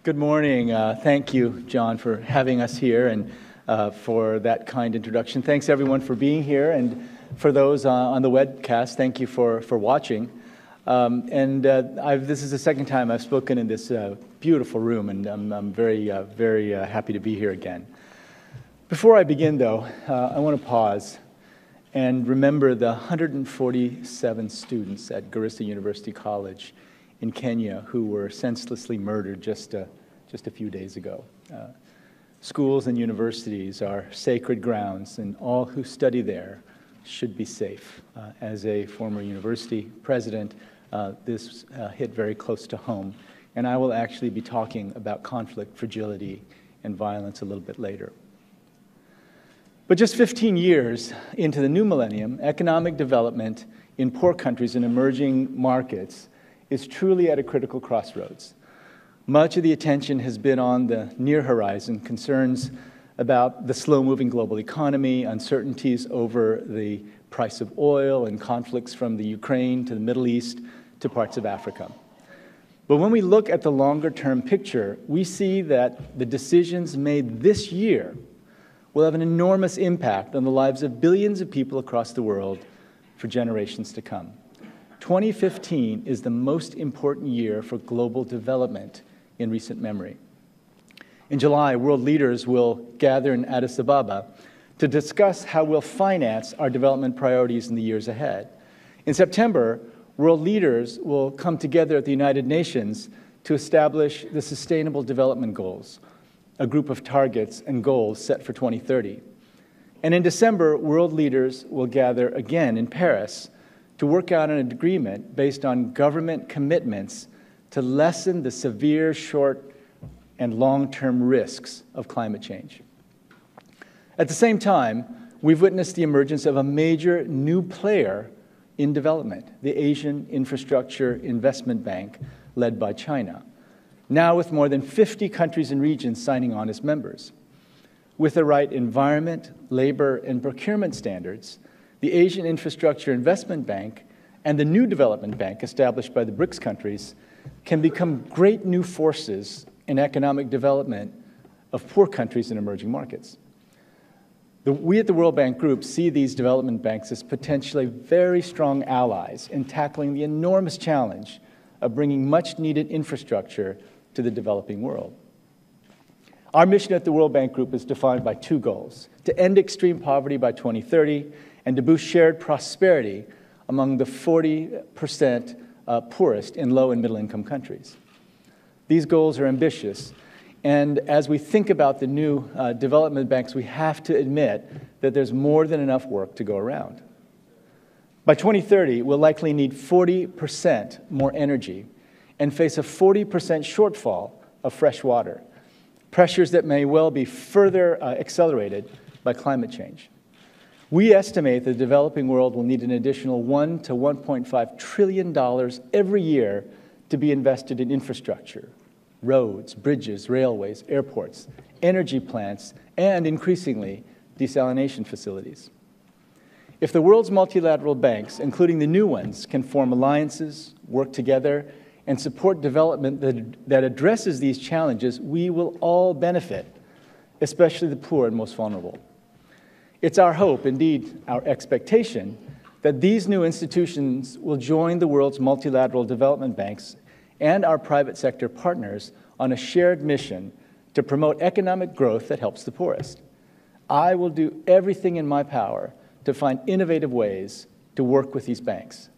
Good morning. Thank you, John, for having us here and for that kind introduction. Thanks, everyone, for being here. And for those on the webcast, thank you for watching. This is the second time I've spoken in this beautiful room, and I'm very happy to be here again. Before I begin, though, I want to pause and remember the 147 students at Garissa University College in Kenya who were senselessly murdered just a few days ago. Schools and universities are sacred grounds, and all who study there should be safe. As a former university president, this hit very close to home, and I will actually be talking about conflict, fragility, and violence a little bit later. But just 15 years into the new millennium, economic development in poor countries and emerging markets is truly at a critical crossroads. Much of the attention has been on the near horizon, concerns about the slow-moving global economy, uncertainties over the price of oil, and conflicts from the Ukraine to the Middle East to parts of Africa. But when we look at the longer-term picture, we see that the decisions made this year will have an enormous impact on the lives of billions of people across the world for generations to come. 2015 is the most important year for global development in recent memory. In July, world leaders will gather in Addis Ababa to discuss how we'll finance our development priorities in the years ahead. In September, world leaders will come together at the United Nations to establish the Sustainable Development Goals, a group of targets and goals set for 2030. And in December, world leaders will gather again in Paris to work out an agreement based on government commitments to lessen the severe short and long-term risks of climate change. At the same time, we've witnessed the emergence of a major new player in development, the Asian Infrastructure Investment Bank, led by China, now with more than 50 countries and regions signing on as members. With the right environment, labor, and procurement standards, the Asian Infrastructure Investment Bank and the new development bank established by the BRICS countries can become great new forces in economic development of poor countries and emerging markets. We at the World Bank Group see these development banks as potentially very strong allies in tackling the enormous challenge of bringing much-needed infrastructure to the developing world. Our mission at the World Bank Group is defined by two goals: to end extreme poverty by 2030 and to boost shared prosperity among the 40% poorest in low and middle-income countries. These goals are ambitious, and as we think about the new development banks, we have to admit that there's more than enough work to go around. By 2030, we'll likely need 40% more energy and face a 40% shortfall of fresh water, pressures that may well be further accelerated by climate change. We estimate the developing world will need an additional $1 to $1.5 trillion every year to be invested in infrastructure, roads, bridges, railways, airports, energy plants, and increasingly, desalination facilities. If the world's multilateral banks, including the new ones, can form alliances, work together, and support development that addresses these challenges, we will all benefit, especially the poor and most vulnerable. It's our hope, indeed our expectation, that these new institutions will join the world's multilateral development banks and our private sector partners on a shared mission to promote economic growth that helps the poorest. I will do everything in my power to find innovative ways to work with these banks.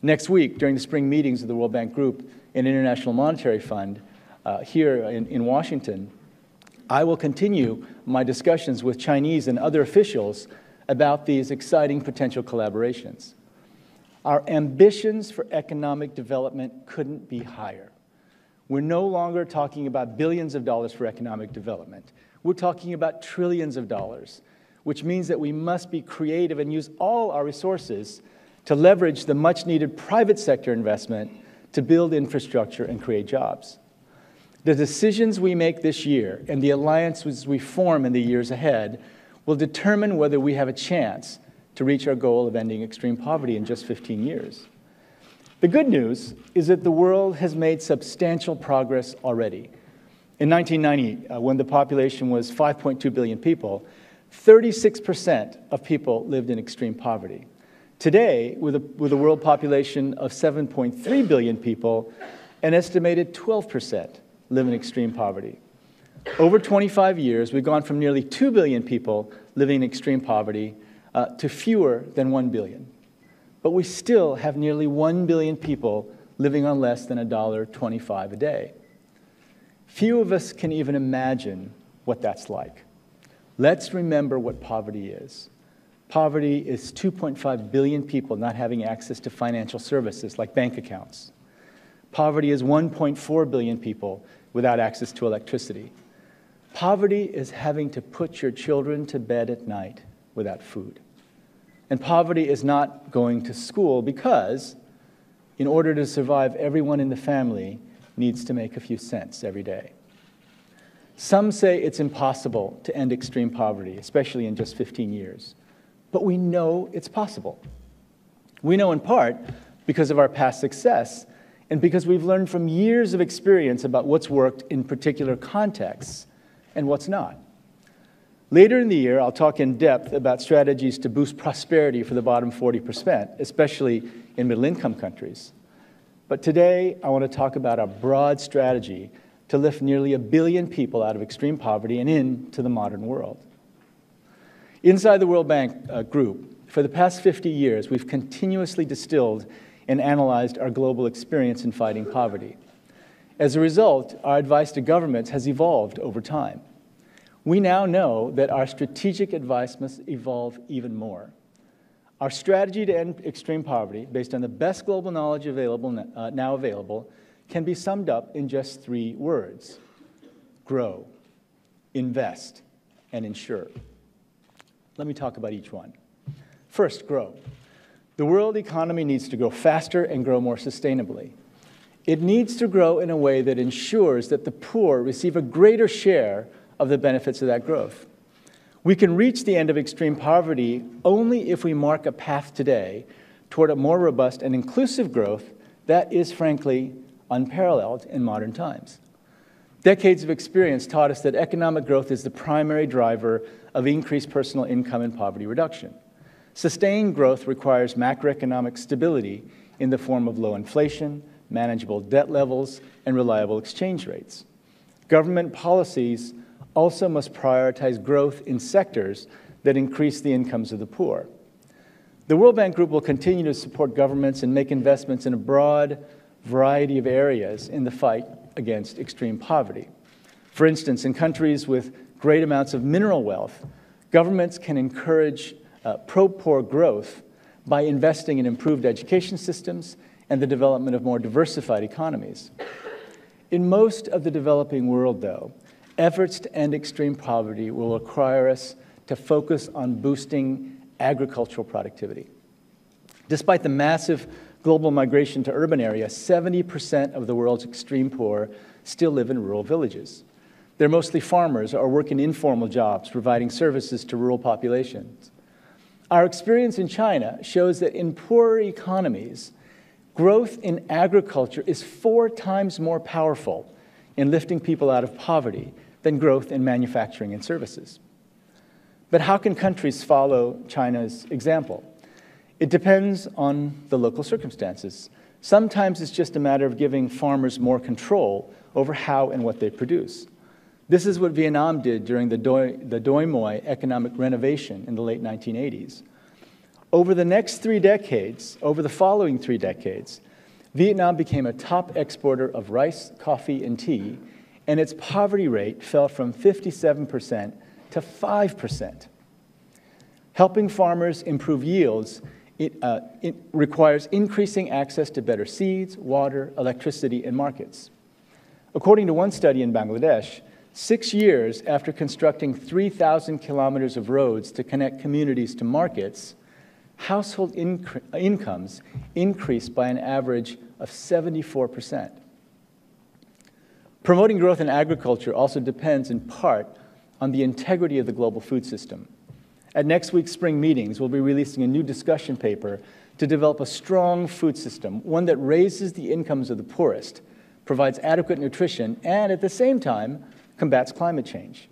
Next week, during the spring meetings of the World Bank Group and International Monetary Fund here in Washington, I will continue my discussions with Chinese and other officials about these exciting potential collaborations. Our ambitions for economic development couldn't be higher. We're no longer talking about billions of dollars for economic development. We're talking about trillions of dollars, which means that we must be creative and use all our resources to leverage the much-needed private sector investment to build infrastructure and create jobs. The decisions we make this year and the alliances we form in the years ahead will determine whether we have a chance to reach our goal of ending extreme poverty in just 15 years. The good news is that the world has made substantial progress already. In 1990, when the population was 5.2 billion people, 36% of people lived in extreme poverty. Today, with a world population of 7.3 billion people, an estimated 12% live in extreme poverty. Over 25 years, we've gone from nearly 2 billion people living in extreme poverty to fewer than 1 billion. But we still have nearly 1 billion people living on less than $1.25 a day. Few of us can even imagine what that's like. Let's remember what poverty is. Poverty is 2.5 billion people not having access to financial services like bank accounts. Poverty is 1.4 billion people without access to electricity. Poverty is having to put your children to bed at night without food. And poverty is not going to school because, in order to survive, everyone in the family needs to make a few cents every day. Some say it's impossible to end extreme poverty, especially in just 15 years. But we know it's possible. We know in part because of our past success and because we've learned from years of experience about what's worked in particular contexts and what's not. Later in the year, I'll talk in depth about strategies to boost prosperity for the bottom 40%, especially in middle-income countries. But today, I want to talk about a broad strategy to lift nearly 1 billion people out of extreme poverty and into the modern world. Inside the World Bank Group, for the past 50 years, we've continuously distilled and analyzed our global experience in fighting poverty. As a result, our advice to governments has evolved over time. We now know that our strategic advice must evolve even more. Our strategy to end extreme poverty, based on the best global knowledge now available, can be summed up in just 3 words: grow, invest, and ensure. Let me talk about each one. First, grow. The world economy needs to grow faster and grow more sustainably. It needs to grow in a way that ensures that the poor receive a greater share of the benefits of that growth. We can reach the end of extreme poverty only if we mark a path today toward a more robust and inclusive growth that is, frankly, unparalleled in modern times. Decades of experience taught us that economic growth is the primary driver of increased personal income and poverty reduction. Sustained growth requires macroeconomic stability in the form of low inflation, manageable debt levels, and reliable exchange rates. Government policies also must prioritize growth in sectors that increase the incomes of the poor. The World Bank Group will continue to support governments and make investments in a broad variety of areas in the fight against extreme poverty. For instance, in countries with great amounts of mineral wealth, governments can encourage pro-poor growth by investing in improved education systems and the development of more diversified economies. In most of the developing world, though, efforts to end extreme poverty will require us to focus on boosting agricultural productivity. Despite the massive global migration to urban areas, 70% of the world's extreme poor still live in rural villages. They're mostly farmers or work in informal jobs, providing services to rural populations. Our experience in China shows that in poorer economies, growth in agriculture is 4 times more powerful in lifting people out of poverty than growth in manufacturing and services. But how can countries follow China's example? It depends on the local circumstances. Sometimes it's just a matter of giving farmers more control over how and what they produce. This is what Vietnam did during the Doi Moi economic renovation in the late 1980s. Over the following 3 decades, Vietnam became a top exporter of rice, coffee, and tea, and its poverty rate fell from 57% to 5%. Helping farmers improve yields it requires increasing access to better seeds, water, electricity, and markets. According to one study in Bangladesh, 6 years after constructing 3,000 kilometers of roads to connect communities to markets, household incomes increased by an average of 74%. Promoting growth in agriculture also depends in part on the integrity of the global food system. At next week's spring meetings, we'll be releasing a new discussion paper to develop a strong food system, one that raises the incomes of the poorest, provides adequate nutrition, and at the same time, combats climate change.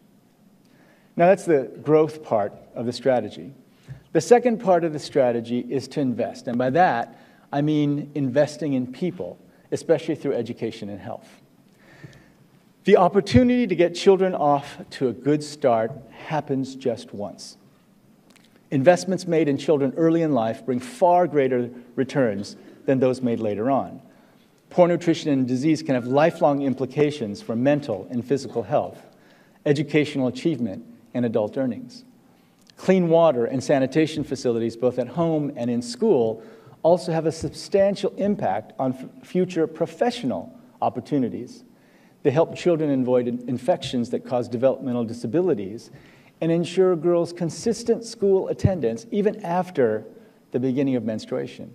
Now, that's the growth part of the strategy. The second part of the strategy is to invest, and by that, I mean investing in people, especially through education and health. The opportunity to get children off to a good start happens just once. Investments made in children early in life bring far greater returns than those made later on. Poor nutrition and disease can have lifelong implications for mental and physical health, educational achievement, and adult earnings. Clean water and sanitation facilities, both at home and in school, also have a substantial impact on future professional opportunities. They help children avoid infections that cause developmental disabilities and ensure girls' consistent school attendance even after the beginning of menstruation.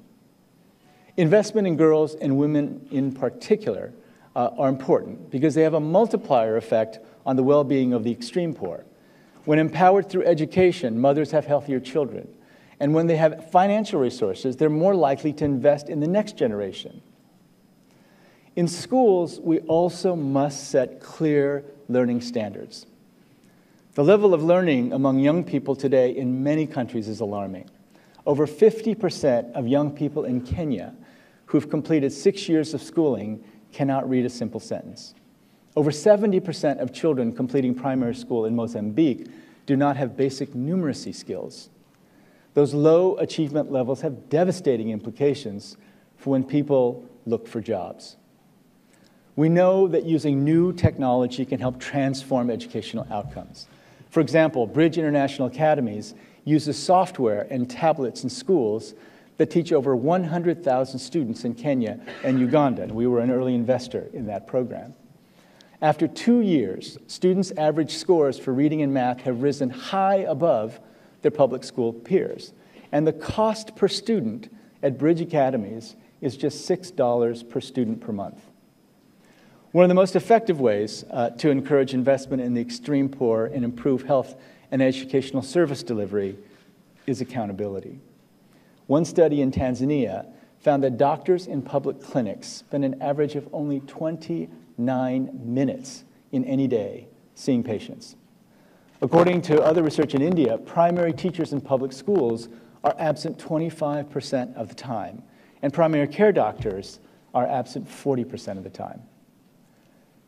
Investment in girls and women in particular are important because they have a multiplier effect on the well-being of the extreme poor. When empowered through education, mothers have healthier children. And when they have financial resources, they're more likely to invest in the next generation. In schools, we also must set clear learning standards. The level of learning among young people today in many countries is alarming. Over 50% of young people in Kenya who've completed 6 years of schooling cannot read a simple sentence. Over 70% of children completing primary school in Mozambique do not have basic numeracy skills. Those low achievement levels have devastating implications for when people look for jobs. We know that using new technology can help transform educational outcomes. For example, Bridge International Academies uses software and tablets in schools that teach over 100,000 students in Kenya and Uganda, and we were an early investor in that program. After 2 years, students' average scores for reading and math have risen high above their public school peers, and the cost per student at Bridge Academies is just $6 per student per month. One of the most effective ways to encourage investment in the extreme poor and improve health and educational service delivery is accountability. One study in Tanzania found that doctors in public clinics spend an average of only 29 minutes in any day seeing patients. According to other research in India, primary teachers in public schools are absent 25% of the time, and primary care doctors are absent 40% of the time.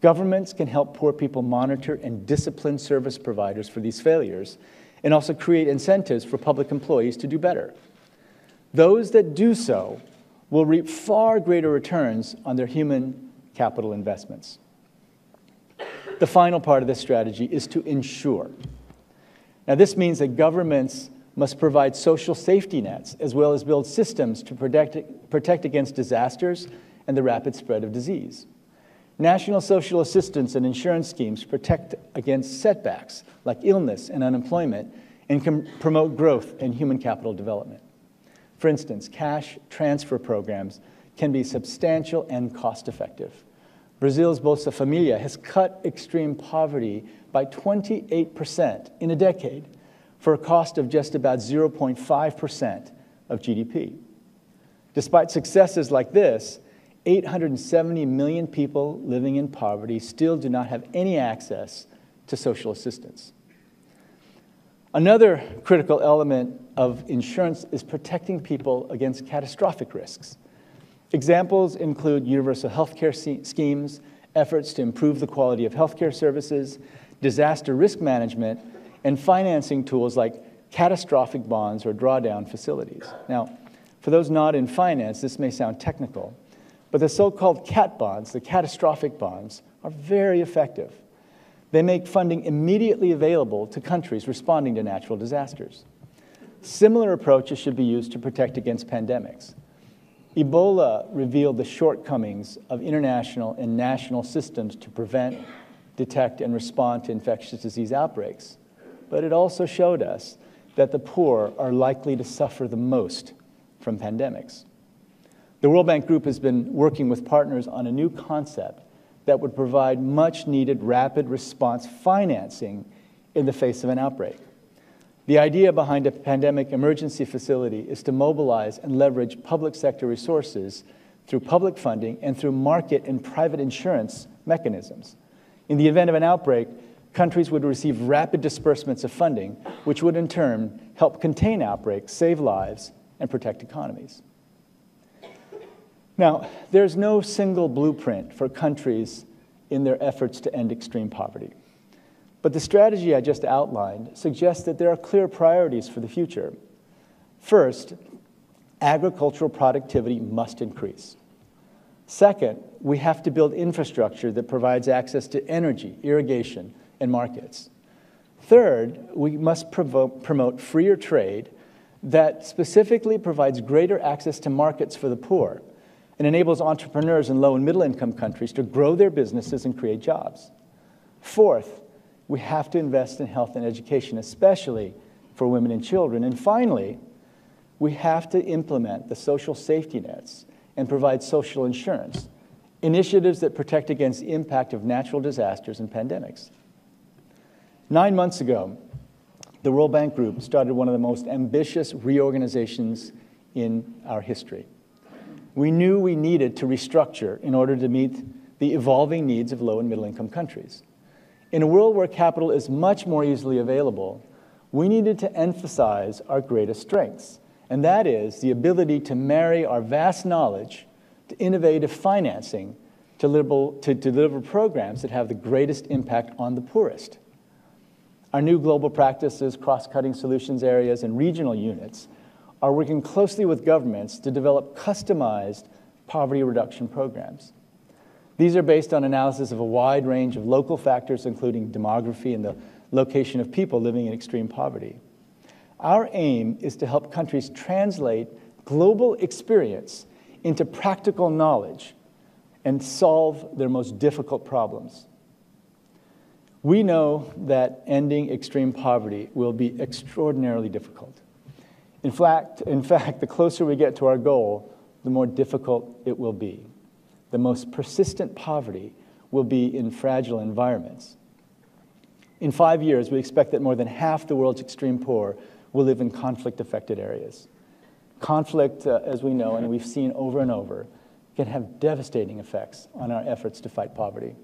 Governments can help poor people monitor and discipline service providers for these failures and also create incentives for public employees to do better. Those that do so will reap far greater returns on their human capital investments. The final part of this strategy is to ensure. Now, this means that governments must provide social safety nets as well as build systems to protect against disasters and the rapid spread of disease. National social assistance and insurance schemes protect against setbacks like illness and unemployment and can promote growth and human capital development. For instance, cash transfer programs can be substantial and cost-effective. Brazil's Bolsa Familia has cut extreme poverty by 28% in a decade for a cost of just about 0.5% of GDP. Despite successes like this, 870 million people living in poverty still do not have any access to social assistance. Another critical element of insurance is protecting people against catastrophic risks. Examples include universal health care schemes, efforts to improve the quality of healthcare services, disaster risk management, and financing tools like catastrophic bonds or drawdown facilities. Now, for those not in finance, this may sound technical, but the so-called CAT bonds, the catastrophic bonds, are very effective. They make funding immediately available to countries responding to natural disasters. Similar approaches should be used to protect against pandemics. Ebola revealed the shortcomings of international and national systems to prevent, detect, and respond to infectious disease outbreaks. But it also showed us that the poor are likely to suffer the most from pandemics. The World Bank Group has been working with partners on a new concept that would provide much-needed rapid response financing in the face of an outbreak. The idea behind a pandemic emergency facility is to mobilize and leverage public sector resources through public funding, and through market and private insurance mechanisms. In the event of an outbreak, countries would receive rapid disbursements of funding, which would in turn help contain outbreaks, save lives, and protect economies. Now, there's no single blueprint for countries in their efforts to end extreme poverty. But the strategy I just outlined suggests that there are clear priorities for the future. First, agricultural productivity must increase. Second, we have to build infrastructure that provides access to energy, irrigation, and markets. Third, we must promote freer trade that specifically provides greater access to markets for the poor and enables entrepreneurs in low and middle-income countries to grow their businesses and create jobs. Fourth, we have to invest in health and education, especially for women and children. And finally, we have to implement the social safety nets and provide social insurance, initiatives that protect against the impact of natural disasters and pandemics. 9 months ago, the World Bank Group started one of the most ambitious reorganizations in our history. We knew we needed to restructure in order to meet the evolving needs of low and middle-income countries. In a world where capital is much more easily available, we needed to emphasize our greatest strengths, and that is the ability to marry our vast knowledge to innovative financing to deliver programs that have the greatest impact on the poorest. Our new global practices, cross-cutting solutions areas, and regional units are working closely with governments to develop customized poverty reduction programs. These are based on analysis of a wide range of local factors, including demography and the location of people living in extreme poverty. Our aim is to help countries translate global experience into practical knowledge and solve their most difficult problems. We know that ending extreme poverty will be extraordinarily difficult. In fact, the closer we get to our goal, the more difficult it will be. The most persistent poverty will be in fragile environments. In 5 years, we expect that more than half the world's extreme poor will live in conflict-affected areas. Conflict, as we know and we've seen over and over, can have devastating effects on our efforts to fight poverty.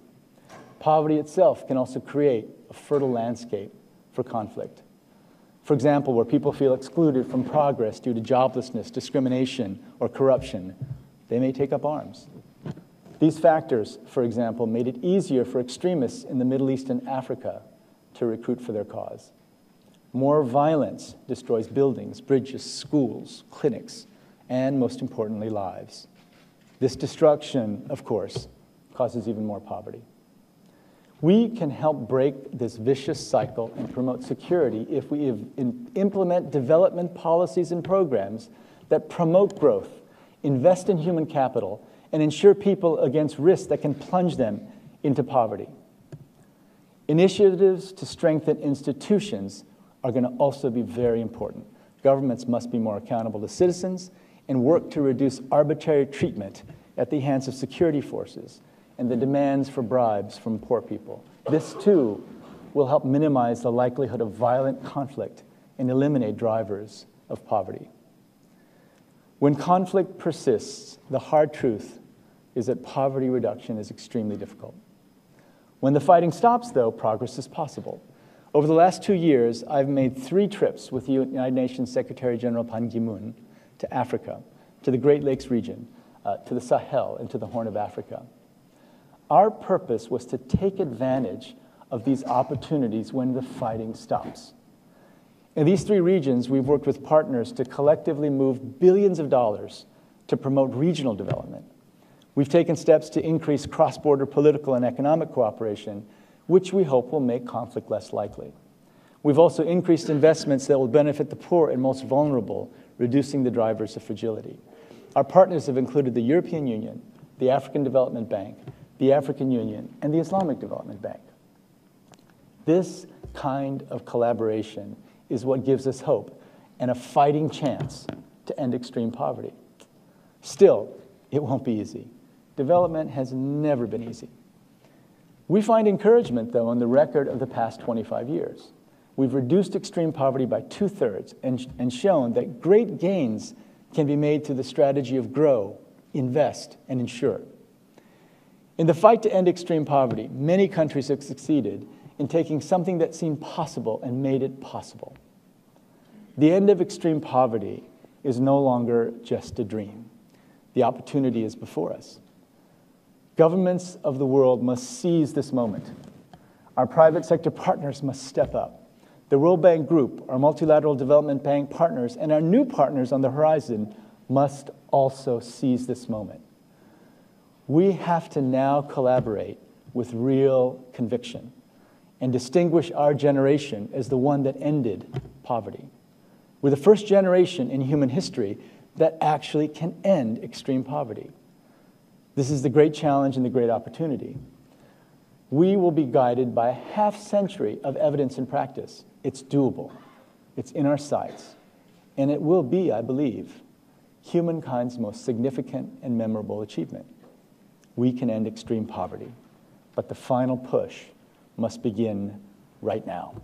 Poverty itself can also create a fertile landscape for conflict. For example, where people feel excluded from progress due to joblessness, discrimination, or corruption, they may take up arms. These factors, for example, made it easier for extremists in the Middle East and Africa to recruit for their cause. More violence destroys buildings, bridges, schools, clinics, and most importantly, lives. This destruction, of course, causes even more poverty. We can help break this vicious cycle and promote security if we implement development policies and programs that promote growth, invest in human capital, and ensure people against risks that can plunge them into poverty. Initiatives to strengthen institutions are going to also be very important. Governments must be more accountable to citizens and work to reduce arbitrary treatment at the hands of security forces and the demands for bribes from poor people. This, too, will help minimize the likelihood of violent conflict and eliminate drivers of poverty. When conflict persists, the hard truth is that poverty reduction is extremely difficult. When the fighting stops, though, progress is possible. Over the last 2 years, I've made 3 trips with the United Nations Secretary General Ban Ki-moon to Africa, to the Great Lakes region, to the Sahel, and to the Horn of Africa. Our purpose was to take advantage of these opportunities when the fighting stops. In these 3 regions, we've worked with partners to collectively move billions of dollars to promote regional development. We've taken steps to increase cross-border political and economic cooperation, which we hope will make conflict less likely. We've also increased investments that will benefit the poor and most vulnerable, reducing the drivers of fragility. Our partners have included the European Union, the African Development Bank, the African Union, and the Islamic Development Bank. This kind of collaboration is what gives us hope and a fighting chance to end extreme poverty. Still, it won't be easy. Development has never been easy. We find encouragement, though, in the record of the past 25 years. We've reduced extreme poverty by 2/3 and shown that great gains can be made through the strategy of grow, invest, and insure. In the fight to end extreme poverty, many countries have succeeded in taking something that seemed possible and made it possible. The end of extreme poverty is no longer just a dream. The opportunity is before us. Governments of the world must seize this moment. Our private sector partners must step up. The World Bank Group, our multilateral development bank partners, and our new partners on the horizon must also seize this moment. We have to now collaborate with real conviction and distinguish our generation as the one that ended poverty. We're the first generation in human history that actually can end extreme poverty. This is the great challenge and the great opportunity. We will be guided by a half-century of evidence and practice. It's doable. It's in our sights. And it will be, I believe, humankind's most significant and memorable achievement. We can end extreme poverty, but the final push must begin right now.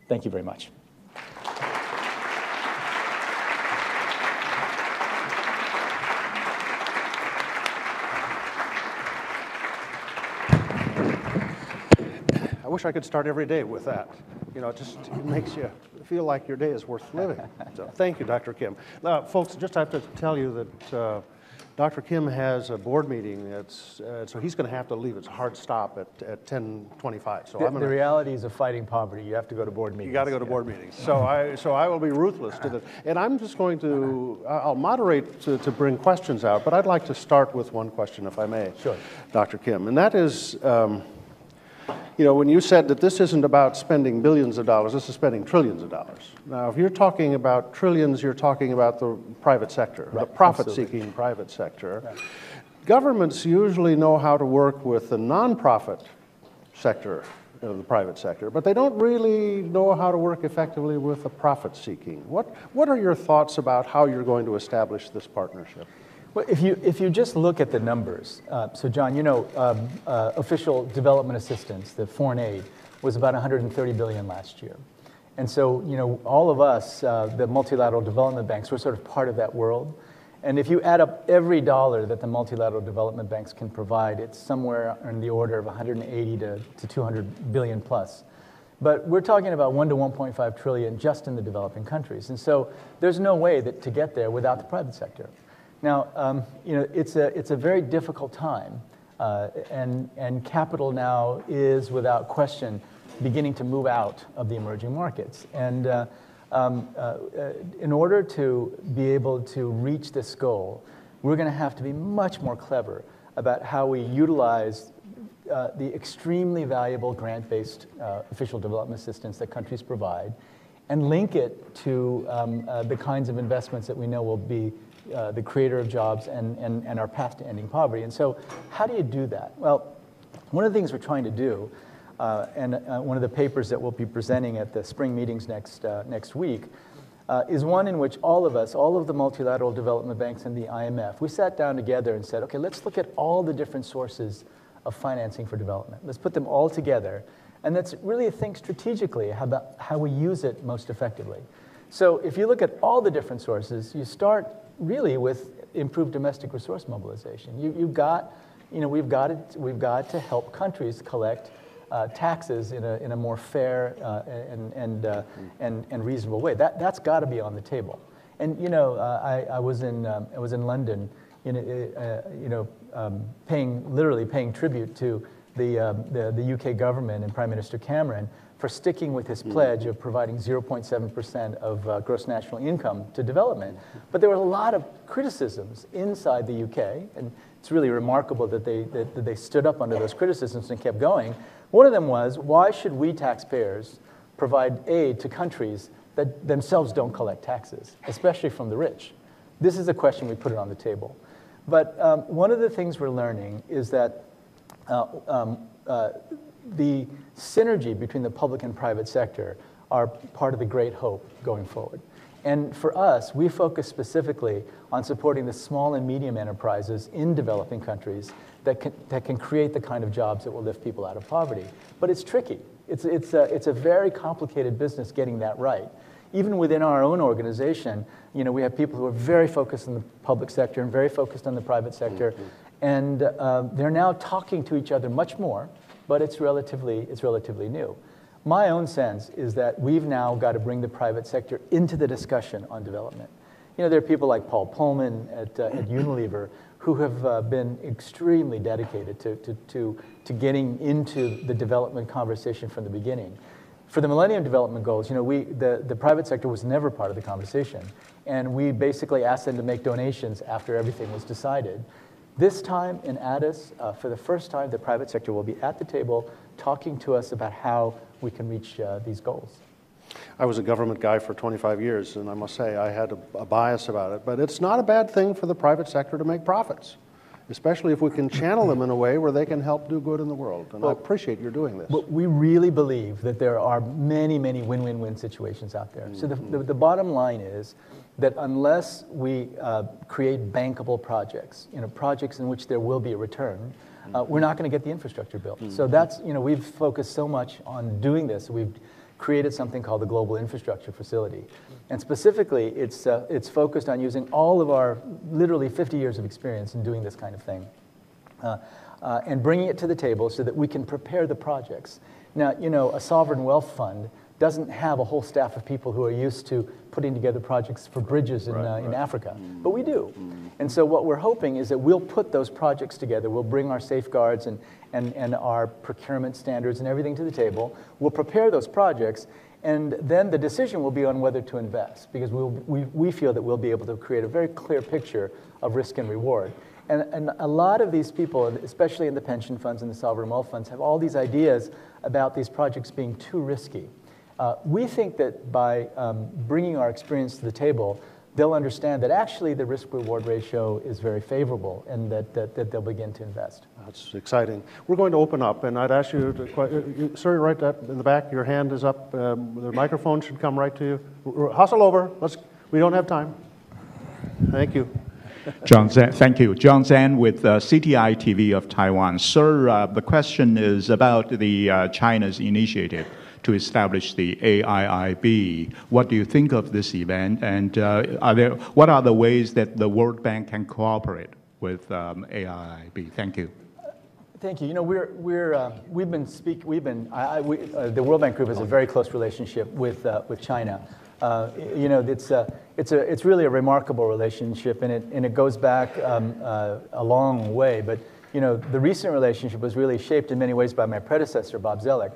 Thank you very much. I wish I could start every day with that. You know, it makes you feel like your day is worth living. So thank you, Dr. Kim. Folks, just have to tell you that Dr. Kim has a board meeting. So he's going to have to leave. It's a hard stop at 10:25. So the realities of fighting poverty. You have to go to board meetings. You got to go to board meetings. So I will be ruthless to this. And I'm just going to, I'll moderate to bring questions out, but I'd like to start with one question, if I may. Sure. Dr. Kim, and that is, you know, when you said that this isn't about spending billions of dollars, this is spending trillions of dollars. Now, if you're talking about trillions, you're talking about the private sector, right. The profit-seeking private sector. Right. Governments usually know how to work with the nonprofit sector of the private sector, but they don't really know how to work effectively with the profit-seeking. What are your thoughts about how you're going to establish this partnership? Well, if you just look at the numbers, so John, you know, official development assistance, the foreign aid, was about $130 billion last year. And so, you know, all of us, the multilateral development banks, we're sort of part of that world. And if you add up every dollar that the multilateral development banks can provide, it's somewhere in the order of 180 to 200 billion plus. But we're talking about 1 to 1.5 trillion just in the developing countries. And so there's no way to get there without the private sector. Now, you know, it's a very difficult time, and capital now is, without question, beginning to move out of the emerging markets. And in order to be able to reach this goal, we're going to have to be much more clever about how we utilize the extremely valuable grant-based official development assistance that countries provide, and link it to the kinds of investments that we know will be the creator of jobs and our path to ending poverty. And so how do you do that? Well, one of the things we're trying to do, and one of the papers that we'll be presenting at the spring meetings next week, is one in which all of us, all of the multilateral development banks and the IMF, we sat down together and said, okay, let's look at all the different sources of financing for development. Let's put them all together, and let's really think strategically about how we use it most effectively. So if you look at all the different sources, you start really with improved domestic resource mobilization. We've got to help countries collect taxes in a more fair and reasonable way. That's got to be on the table. And you know, I was in London, literally paying tribute to the UK government and Prime Minister Cameron for sticking with his pledge of providing 0.7% of gross national income to development. But there were a lot of criticisms inside the UK, and it's really remarkable that they stood up under those criticisms and kept going. One of them was, why should we taxpayers provide aid to countries that themselves don't collect taxes, especially from the rich? This is a question we put it on the table. But one of the things we're learning is that the synergy between the public and private sector are part of the great hope going forward. And for us, we focus specifically on supporting the small and medium enterprises in developing countries that can create the kind of jobs that will lift people out of poverty. But it's tricky. It's a very complicated business getting that right. even within our own organization, we have people who are very focused on the public sector and very focused on the private sector, and they're now talking to each other much more, but it's relatively new. My own sense is that we've now got to bring the private sector into the discussion on development. There are people like Paul Pullman at Unilever who have been extremely dedicated to getting into the development conversation from the beginning. For the Millennium Development Goals, the private sector was never part of the conversation, and we basically asked them to make donations after everything was decided. This time in Addis, for the first time, the private sector will be at the table talking to us about how we can reach these goals. I was a government guy for 25 years, and I must say I had a bias about it. But it's not a bad thing for the private sector to make profits, especially if we can channel them in a way where they can help do good in the world. And I appreciate you're doing this. But we really believe that there are many, many win-win-win situations out there. So the bottom line is that unless we create bankable projects, projects in which there will be a return, we're not going to get the infrastructure built. So that's, we've focused so much on doing this. We've created something called the Global Infrastructure Facility. And specifically, it's focused on using all of our literally 50 years of experience in doing this kind of thing and bringing it to the table so that we can prepare the projects. Now, a sovereign wealth fund doesn't have a whole staff of people who are used to putting together projects for bridges in Africa, but we do. And so what we're hoping is that we'll put those projects together, we'll bring our safeguards and our procurement standards and everything to the table, we'll prepare those projects, and then the decision will be on whether to invest, because we feel that we'll be able to create a very clear picture of risk and reward. And a lot of these people, especially in the pension funds and the sovereign wealth funds, have all these ideas about these projects being too risky. We think that by bringing our experience to the table, they'll understand that actually the risk-reward ratio is very favorable and that they'll begin to invest. That's exciting. We're going to open up, and I'd ask you to, sir, right in the back, your hand is up. The microphone should come right to you. Hustle over. We don't have time. Thank you. John Zan, thank you. John Zan with CTI TV of Taiwan. Sir, the question is about the China's initiative to establish the AIIB. What do you think of this event, and what are the ways that the World Bank can cooperate with AIIB? Thank you. Thank you. The World Bank Group has a very close relationship with China. It's really a remarkable relationship, and it goes back a long way. But the recent relationship was really shaped in many ways by my predecessor, Bob Zoellick.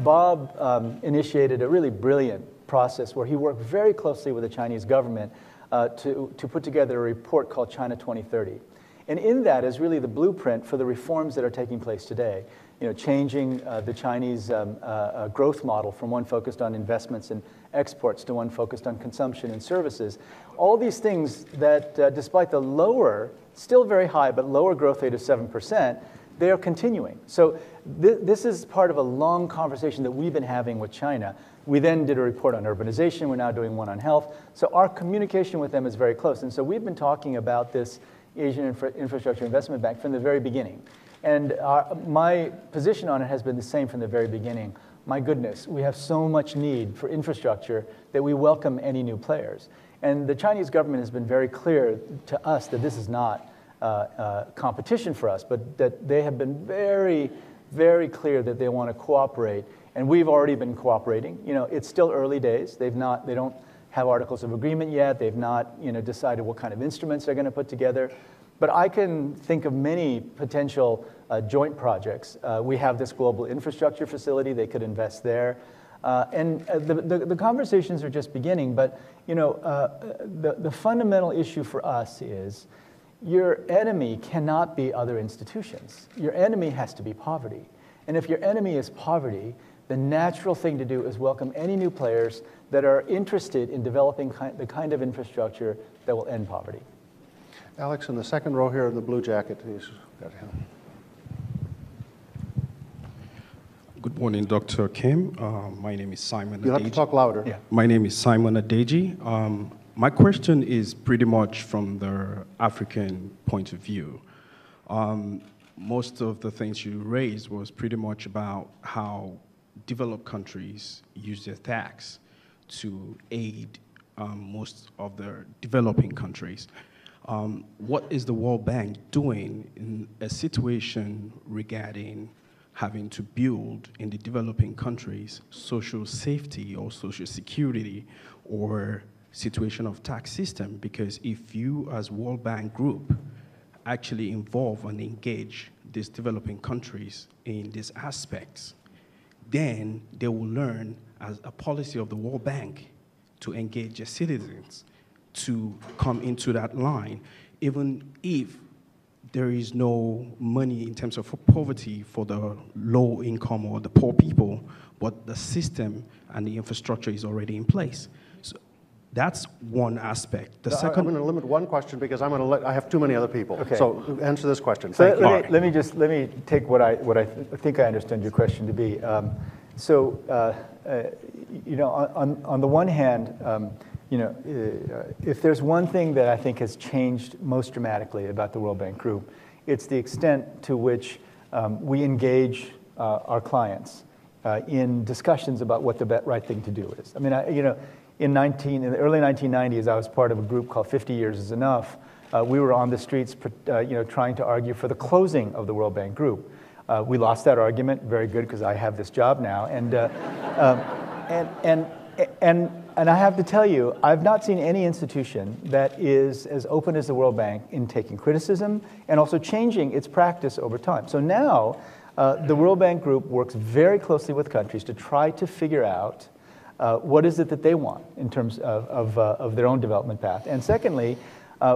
Bob initiated a really brilliant process where he worked very closely with the Chinese government to put together a report called China 2030. And in that is really the blueprint for the reforms that are taking place today. Changing the Chinese growth model from one focused on investments and exports to one focused on consumption and services. All these things that, despite the still very high, but lower growth rate of 7%, they are continuing. So this is part of a long conversation that we've been having with China. We then did a report on urbanization. We're now doing one on health. So our communication with them is very close. And so we've been talking about this Asian Infrastructure Investment Bank from the very beginning. And my position on it has been the same from the very beginning. My goodness, we have so much need for infrastructure that we welcome any new players. And the Chinese government has been very clear to us that this is not competition for us, but that they have been very, very clear that they want to cooperate. And we've already been cooperating. It's still early days. They don't have articles of agreement yet. They've not decided what kind of instruments they're going to put together. But I can think of many potential joint projects. We have this global infrastructure facility. They could invest there. And the conversations are just beginning. But the fundamental issue for us is your enemy cannot be other institutions. Your enemy has to be poverty. And if your enemy is poverty, the natural thing to do is welcome any new players that are interested in developing the kind of infrastructure that will end poverty. Alex, in the second row here in the blue jacket, please. Good morning, Dr. Kim. My name is Simon Adeji. You'll have to talk louder. Yeah. My name is Simon Adeji. My question is pretty much from the African point of view. Most of the things you raised was pretty much about how developed countries use their tax to aid most of the developing countries. What is the World Bank doing in a situation regarding having to build in the developing countries social safety or social security or situation of tax system? Because if you as World Bank Group actually involve and engage these developing countries in these aspects, then they will learn as a policy of the World Bank to engage their citizens to come into that line, even if there is no money in terms of poverty for the low income or the poor people, but the system and the infrastructure is already in place. So that's one aspect. The second, I'm going to limit one question because I have too many other people. Okay. So answer this question. So Thank you. let me take what I think I understand your question to be. You know, on the one hand, you know, if there's one thing that I think has changed most dramatically about the World Bank Group, it's the extent to which we engage our clients in discussions about what the right thing to do is. I mean, you know, in the early 1990s, I was part of a group called 50 Years is Enough. We were on the streets, you know, trying to argue for the closing of the World Bank Group. We lost that argument. Very good, because I have this job now. And I have to tell you, I've not seen any institution that is as open as the World Bank in taking criticism and also changing its practice over time. So now, the World Bank Group works very closely with countries to try to figure out what is it that they want in terms of their own development path. And secondly,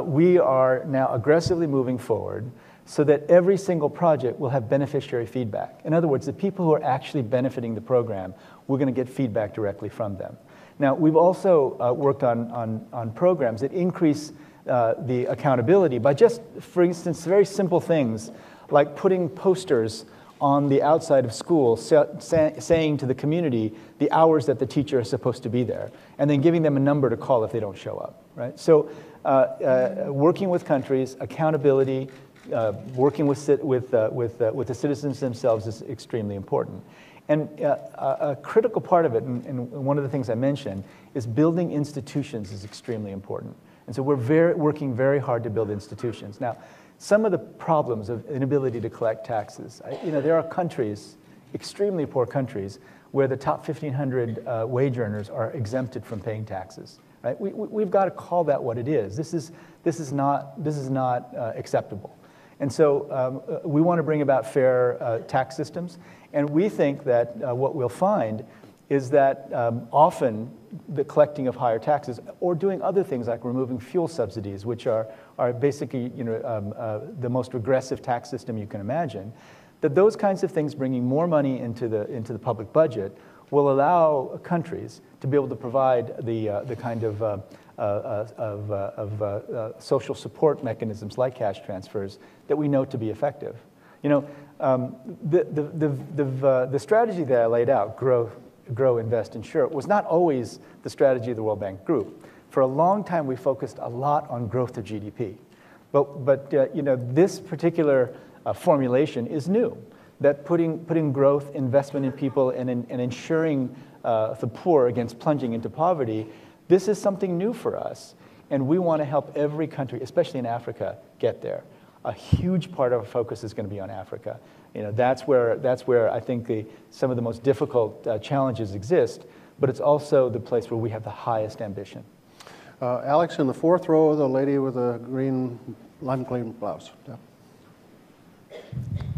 we are now aggressively moving forward so that every single project will have beneficiary feedback. In other words, the people who are actually benefiting the program, we're going to get feedback directly from them. Now, we've also worked on programs that increase the accountability by just, for instance, very simple things like putting posters on the outside of school saying to the community the hours that the teacher is supposed to be there, and then giving them a number to call if they don't show up, right? So working with countries, accountability, working with the citizens themselves is extremely important. And a critical part of it, and one of the things I mentioned, is building institutions is extremely important. And so we're working very hard to build institutions. Now, some of the problems of inability to collect taxes, you know, there are countries, extremely poor countries, where the top 1,500 wage earners are exempted from paying taxes. Right? We've got to call that what it is. This is not acceptable. And so we want to bring about fair tax systems. And we think that what we'll find is that often the collecting of higher taxes or doing other things like removing fuel subsidies, which are basically, you know, the most regressive tax system you can imagine, that those kinds of things bringing more money into the public budget will allow countries to be able to provide the kind of social support mechanisms like cash transfers that we know to be effective. You know, the strategy that I laid out, grow, invest, insure, was not always the strategy of the World Bank Group. For a long time, we focused a lot on growth of GDP. But you know, this particular formulation is new, that putting growth, investment in people, and ensuring the poor against plunging into poverty, this is something new for us. And we want to help every country, especially in Africa, get there. A huge part of our focus is going to be on Africa. You know, that's where I think some of the most difficult challenges exist, but it's also the place where we have the highest ambition. Alex, in the fourth row, the lady with the lime green blouse. Yeah.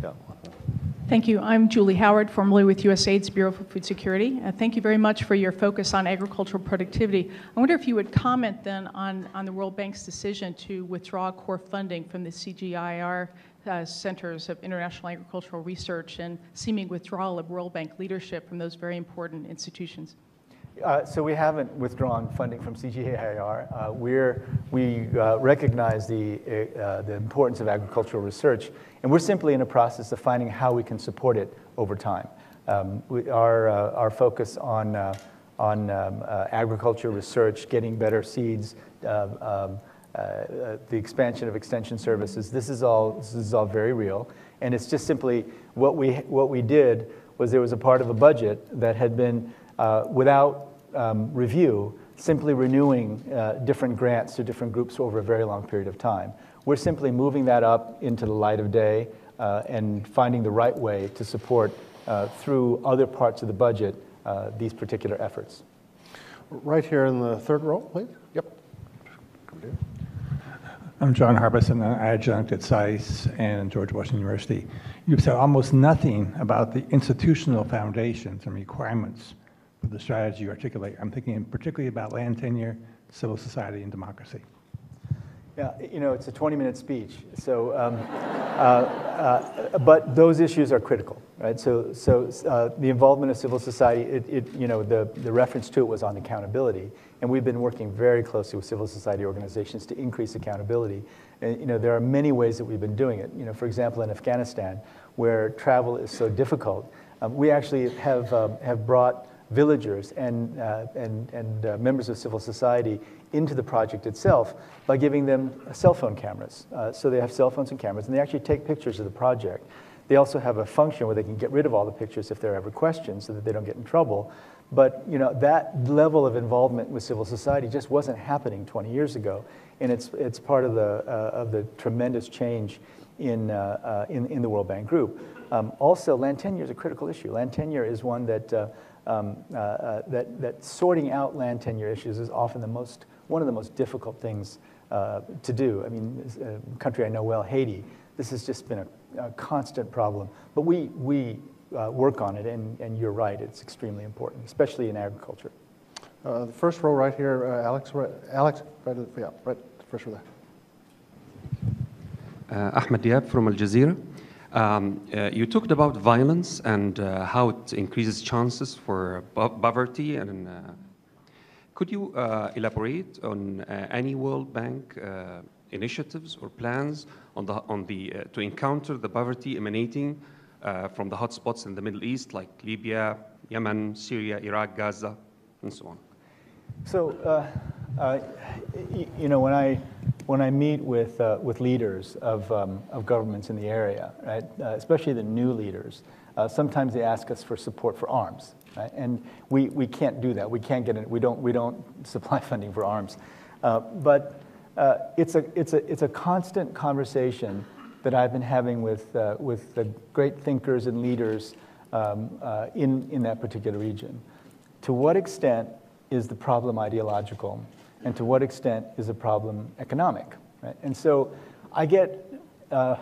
Yeah. Thank you. I'm Julie Howard, formerly with USAID's Bureau for Food Security. Thank you very much for your focus on agricultural productivity. I wonder if you would comment then on the World Bank's decision to withdraw core funding from the CGIAR Centers of International Agricultural Research and seeming withdrawal of World Bank leadership from those very important institutions. So we haven't withdrawn funding from CGIAR. We recognize the importance of agricultural research, and we're simply in a process of finding how we can support it over time. Our focus on agriculture research, getting better seeds, the expansion of extension services, this is all very real, and it's just simply what we did was there was a part of a budget that had been without review simply renewing different grants to different groups over a very long period of time. We're simply moving that up into the light of day and finding the right way to support through other parts of the budget these particular efforts. Right here in the third row, please. Yep. Come here. I'm John Harbison, an adjunct at SAIS and George Washington University. You've said almost nothing about the institutional foundations and requirements for the strategy you articulate. I'm thinking particularly about land tenure, civil society, and democracy. Yeah, you know, it's a 20-minute speech, so, but those issues are critical, right? So the involvement of civil society, you know, the reference to it was on accountability, and we've been working very closely with civil society organizations to increase accountability. And, you know, there are many ways that we've been doing it. You know, for example, in Afghanistan, where travel is so difficult, we actually have brought villagers and members of civil society into the project itself by giving them cell phone cameras. So they have cell phones and cameras, and they actually take pictures of the project. They also have a function where they can get rid of all the pictures if there are ever questions so that they don't get in trouble. But you know, that level of involvement with civil society just wasn't happening 20 years ago, and it's part of the tremendous change in the World Bank Group. Also, land tenure is a critical issue. Land tenure is one that that sorting out land tenure issues is often one of the most difficult things to do. I mean, a country I know well, Haiti, this has just been a constant problem. But we work on it, and you're right, it's extremely important, especially in agriculture. The first row right here, Alex, right, first row there. Ahmed Diab from Al Jazeera. You talked about violence and how it increases chances for poverty, and could you elaborate on any World Bank initiatives or plans to encounter the poverty emanating from the hotspots in the Middle East, like Libya, Yemen, Syria, Iraq, Gaza, and so on? So, you know, when I meet with leaders of governments in the area, right, especially the new leaders, sometimes they ask us for support for arms, right? And we can't do that. We can't get it. We don't supply funding for arms, but it's a constant conversation that I've been having with the great thinkers and leaders in that particular region. To what extent is the problem ideological, and to what extent is the problem economic, right? And so I get a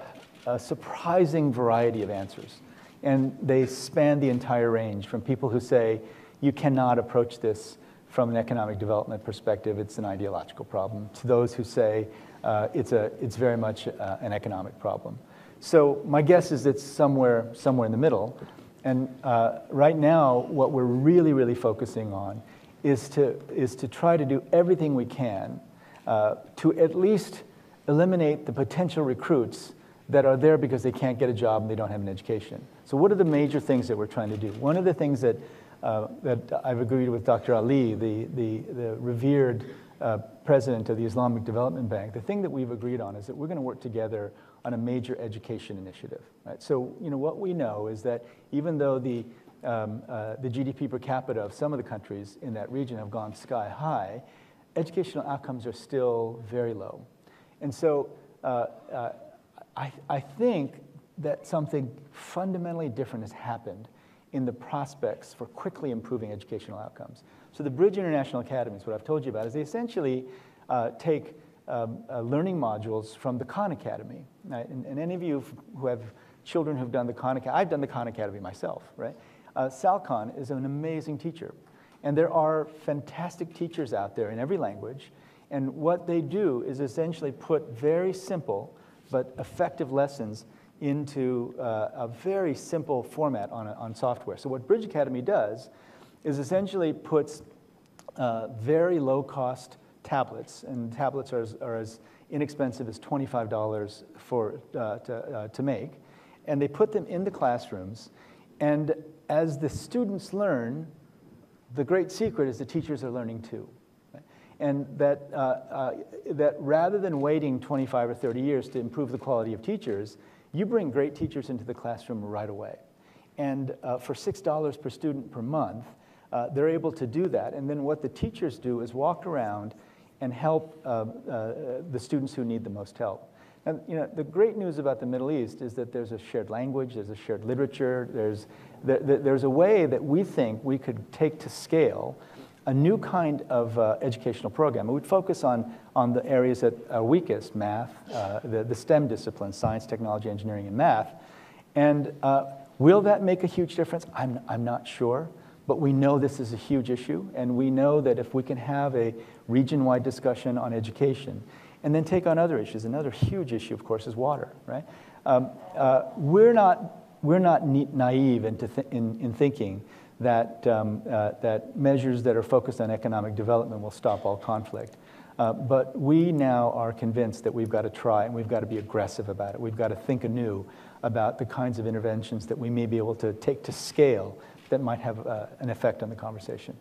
surprising variety of answers, and they span the entire range, from people who say, you cannot approach this from an economic development perspective, it's an ideological problem, to those who say it's very much an economic problem. So my guess is it's somewhere in the middle, and right now what we're really focusing on is to try to do everything we can to at least eliminate the potential recruits that are there because they can't get a job and they don't have an education. So what are the major things that we're trying to do? One of the things that I've agreed with Dr. Ali, the revered president of the Islamic Development Bank, the thing that we've agreed on is that we're going to work together on a major education initiative. Right? So you know, what we know is that even though the GDP per capita of some of the countries in that region have gone sky high, educational outcomes are still very low. And so I think that something fundamentally different has happened in the prospects for quickly improving educational outcomes. So the Bridge International Academies, what I've told you about, is they essentially take learning modules from the Khan Academy. Right? And any of you who have children who've done the Khan Academy, I've done the Khan Academy myself, right? Sal Khan is an amazing teacher. And there are fantastic teachers out there in every language. And what they do is essentially put very simple but effective lessons into a very simple format on software. So what Bridge Academy does is essentially puts very low-cost tablets, and tablets are as inexpensive as $25 to make, and they put them in the classrooms. And as the students learn, the great secret is the teachers are learning too. Right? And that rather than waiting 25 or 30 years to improve the quality of teachers, you bring great teachers into the classroom right away. And for $6 per student per month, they're able to do that. And then what the teachers do is walk around and help the students who need the most help. And the great news about the Middle East is that there's a shared language, there's a shared literature, there's a way that we think we could take to scale a new kind of educational program. We'd focus on the areas that are weakest, math, the STEM disciplines, science, technology, engineering, and math. And will that make a huge difference? I'm not sure, but we know this is a huge issue, and we know that if we can have a region-wide discussion on education, and then take on other issues. Another huge issue, of course, is water, right? We're not naive in thinking that, that measures that are focused on economic development will stop all conflict. But we now are convinced that we've got to try and we've got to be aggressive about it. We've got to think anew about the kinds of interventions that we may be able to take to scale that might have an effect on the conversation.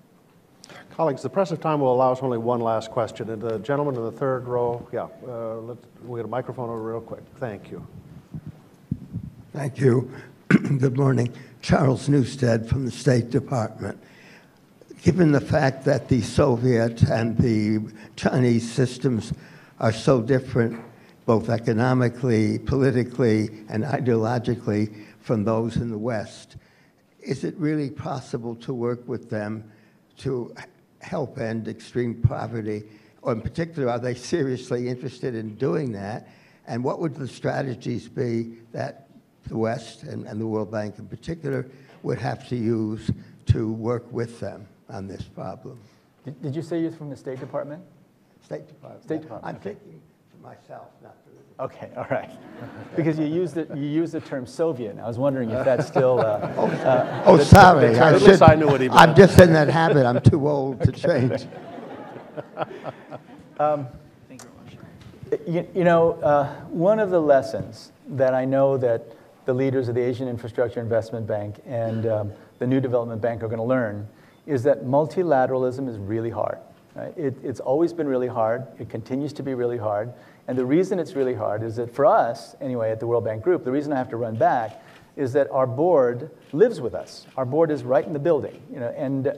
Colleagues, the press of time will allow us only one last question. And the gentleman in the third row, we'll get a microphone over real quick. Thank you. Thank you. Good morning. Charles Newstead from the State Department. Given the fact that the Soviet and the Chinese systems are so different, both economically, politically, and ideologically from those in the West, is it really possible to work with them to help end extreme poverty? Or in particular, are they seriously interested in doing that? And what would the strategies be that the West and the World Bank in particular would have to use to work with them on this problem? Did you say you're from the State Department? State Department. State Department. I'm thinking for myself, not for the... Okay, all right. Because you used the term Soviet, and I was wondering if that's still... sorry. At least I knew what he meant. I'm just in that habit. I'm too old to change. One of the lessons that I know that the leaders of the Asian Infrastructure Investment Bank and the New Development Bank are going to learn is that multilateralism is really hard. Right? It's always been really hard. It continues to be really hard. And the reason it's really hard is that for us, anyway, at the World Bank Group, the reason I have to run back is that our board lives with us. Our board is right in the building, and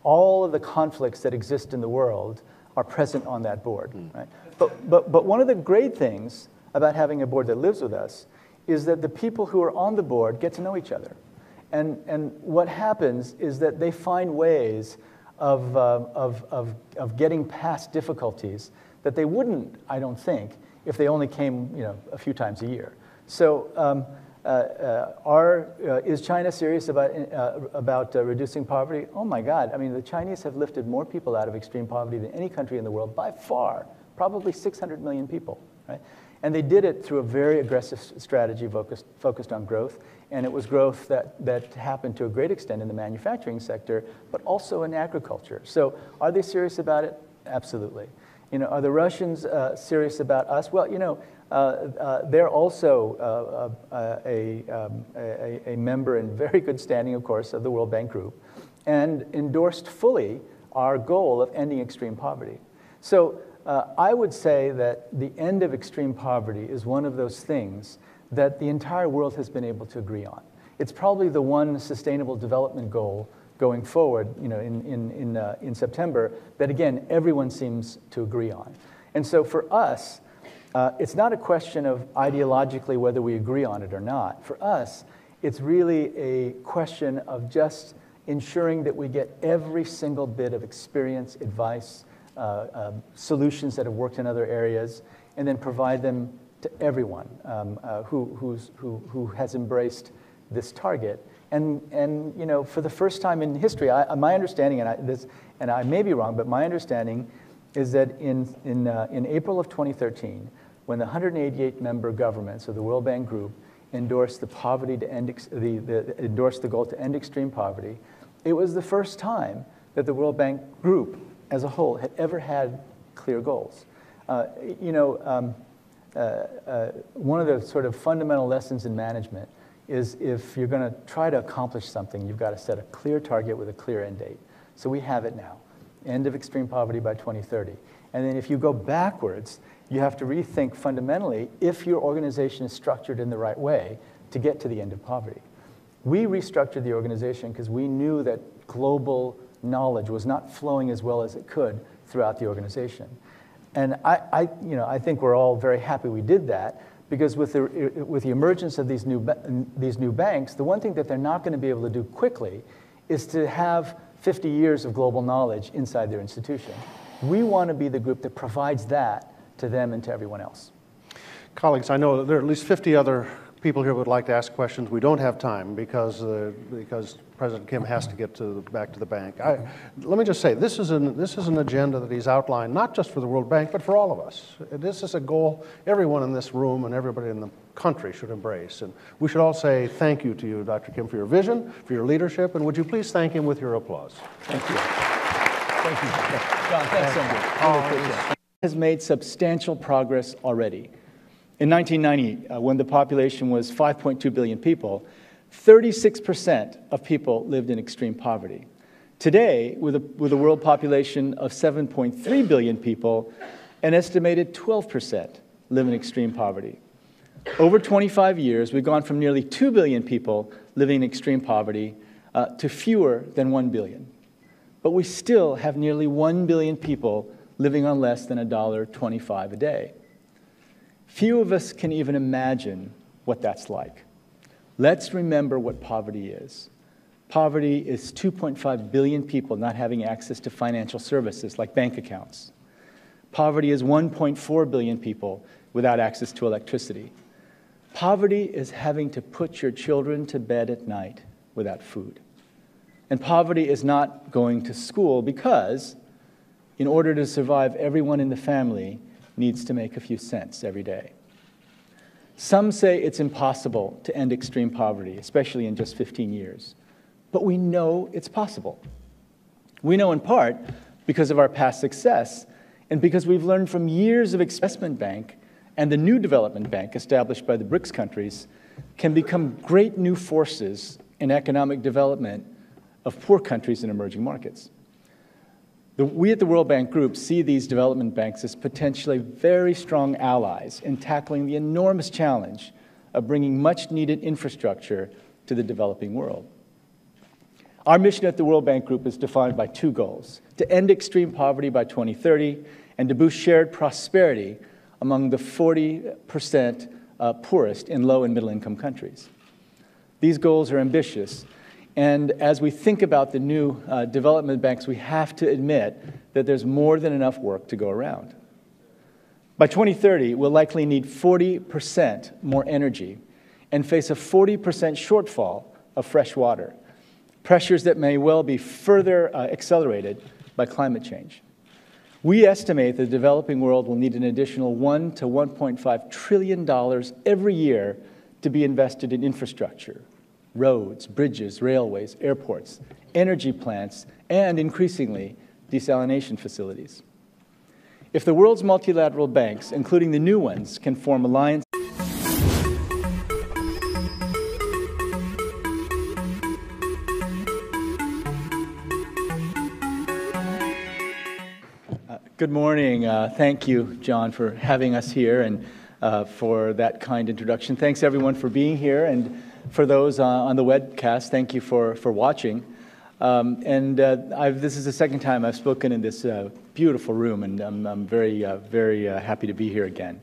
all of the conflicts that exist in the world are present on that board. Right? But one of the great things about having a board that lives with us is that the people who are on the board get to know each other. And what happens is that they find ways of getting past difficulties that they wouldn't, I don't think, if they only came a few times a year. So is China serious about reducing poverty? Oh my God, I mean, the Chinese have lifted more people out of extreme poverty than any country in the world by far, probably 600 million people, right? And they did it through a very aggressive strategy focused on growth. And it was growth that happened to a great extent in the manufacturing sector, but also in agriculture. So are they serious about it? Absolutely. Are the Russians serious about us? Well, they're also a member in very good standing, of course, of the World Bank Group, and endorsed fully our goal of ending extreme poverty. So I would say that the end of extreme poverty is one of those things that the entire world has been able to agree on. It's probably the one sustainable development goal going forward, in September, that again, everyone seems to agree on. And so for us, it's not a question of ideologically whether we agree on it or not. For us, it's really a question of just ensuring that we get every single bit of experience, advice, solutions that have worked in other areas, and then provide them to everyone who has embraced this target. And for the first time in history, my understanding, and I may be wrong, but my understanding is that in April of 2013, when the 188 member governments of the World Bank Group endorsed the goal to end extreme poverty, it was the first time that the World Bank Group as a whole had ever had clear goals. One of the sort of fundamental lessons in management is if you're going to try to accomplish something, you've got to set a clear target with a clear end date. So we have it now, end of extreme poverty by 2030. And then if you go backwards, you have to rethink fundamentally if your organization is structured in the right way to get to the end of poverty. We restructured the organization because we knew that global knowledge was not flowing as well as it could throughout the organization. And I think we're all very happy we did that, because with the emergence of these new banks, the one thing that they're not going to be able to do quickly is to have 50 years of global knowledge inside their institution. We want to be the group that provides that to them and to everyone else. Colleagues, I know there are at least 50 other people here who would like to ask questions. We don't have time because President Kim has to get back to the bank. Let me just say, this is an agenda that he's outlined not just for the World Bank, but for all of us. This is a goal everyone in this room and everybody in the country should embrace. And we should all say thank you to you, Dr. Kim, for your vision, for your leadership, and would you please thank him with your applause? Thank you. Thank you. John, thanks so much. Really appreciate it. Has made substantial progress already. In 1990, when the population was 5.2 billion people, 36% of people lived in extreme poverty. Today, with a world population of 7.3 billion people, an estimated 12% live in extreme poverty. Over 25 years, we've gone from nearly 2 billion people living in extreme poverty to fewer than 1 billion. But we still have nearly 1 billion people living on less than $1.25 a day. Few of us can even imagine what that's like. Let's remember what poverty is. Poverty is 2.5 billion people not having access to financial services like bank accounts. Poverty is 1.4 billion people without access to electricity. Poverty is having to put your children to bed at night without food. And poverty is not going to school because, in order to survive, everyone in the family needs to make a few cents every day. Some say it's impossible to end extreme poverty, especially in just 15 years. But we know it's possible. We know in part because of our past success and because we've learned from years of investment bank and the new development bank established by the BRICS countries can become great new forces in economic development of poor countries and emerging markets. We at the World Bank Group see these development banks as potentially very strong allies in tackling the enormous challenge of bringing much-needed infrastructure to the developing world. Our mission at the World Bank Group is defined by two goals: to end extreme poverty by 2030 and to boost shared prosperity among the 40% poorest in low and middle-income countries. These goals are ambitious. And as we think about the new development banks, we have to admit that there's more than enough work to go around. By 2030, we'll likely need 40% more energy and face a 40% shortfall of fresh water, pressures that may well be further accelerated by climate change. We estimate the developing world will need an additional $1 to $1.5 trillion every year to be invested in infrastructure: roads, bridges, railways, airports, energy plants, and increasingly, desalination facilities. If the world's multilateral banks, including the new ones, can form alliances, good morning. Thank you, John, for having us here and for that kind introduction. Thanks, everyone, for being here. And for those on the webcast, thank you for watching. This is the second time I've spoken in this beautiful room, and I'm very happy to be here again.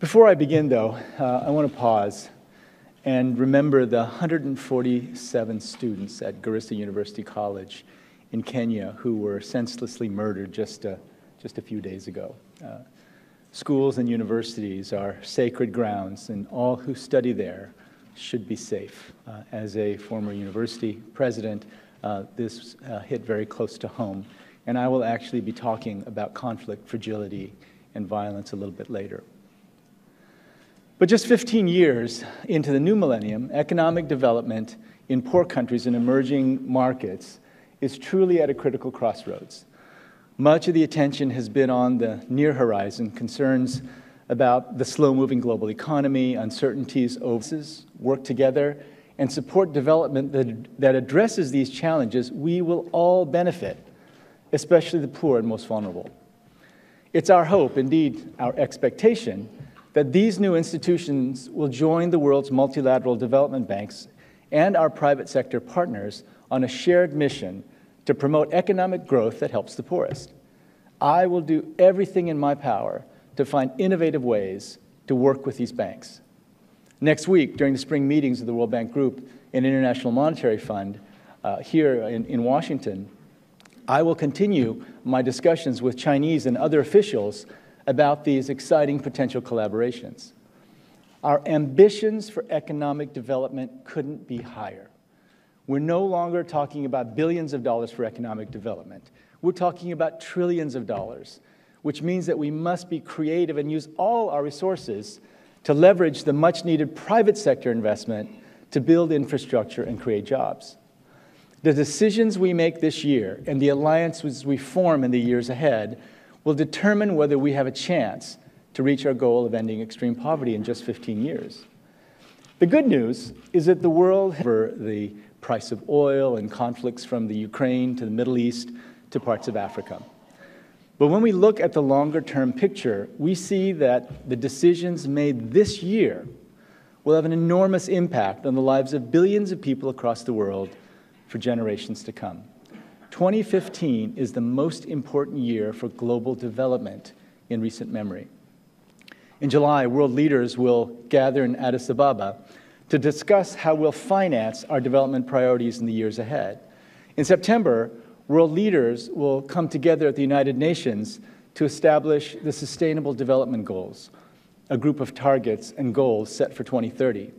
Before I begin, though, I want to pause and remember the 147 students at Garissa University College in Kenya who were senselessly murdered just a few days ago. Schools and universities are sacred grounds, and all who study there should be safe. As a former university president, this hit very close to home, and I will actually be talking about conflict, fragility, and violence a little bit later. But just 15 years into the new millennium, economic development in poor countries and emerging markets is truly at a critical crossroads. Much of the attention has been on the near horizon, concerns about the slow-moving global economy, uncertainties over work together, and support development that addresses these challenges. We will all benefit, especially the poor and most vulnerable. It's our hope, indeed our expectation, that these new institutions will join the world's multilateral development banks and our private sector partners on a shared mission to promote economic growth that helps the poorest. I will do everything in my power to find innovative ways to work with these banks. Next week, during the spring meetings of the World Bank Group and International Monetary Fund here in Washington, I will continue my discussions with Chinese and other officials about these exciting potential collaborations. Our ambitions for economic development couldn't be higher. We're no longer talking about billions of dollars for economic development. We're talking about trillions of dollars, which means that we must be creative and use all our resources to leverage the much-needed private sector investment to build infrastructure and create jobs. The decisions we make this year and the alliances we form in the years ahead will determine whether we have a chance to reach our goal of ending extreme poverty in just 15 years. The good news is that the world, over the price of oil and conflicts from the Ukraine to the Middle East to parts of Africa. But when we look at the longer-term picture, we see that the decisions made this year will have an enormous impact on the lives of billions of people across the world for generations to come. 2015 is the most important year for global development in recent memory. In July, world leaders will gather in Addis Ababa to discuss how we'll finance our development priorities in the years ahead. In September, world leaders will come together at the United Nations to establish the Sustainable Development Goals, a group of targets and goals set for 2030.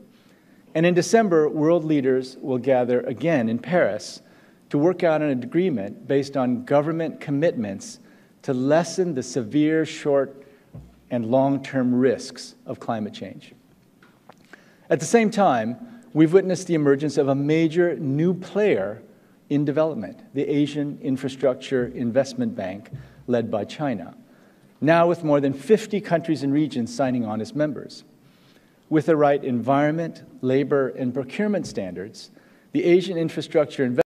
And in December, world leaders will gather again in Paris to work out an agreement based on government commitments to lessen the severe short and long-term risks of climate change. At the same time, we've witnessed the emergence of a major new player in development, the Asian Infrastructure Investment Bank, led by China, now with more than 50 countries and regions signing on as members. With the right environment, labor, and procurement standards, the Asian Infrastructure Investment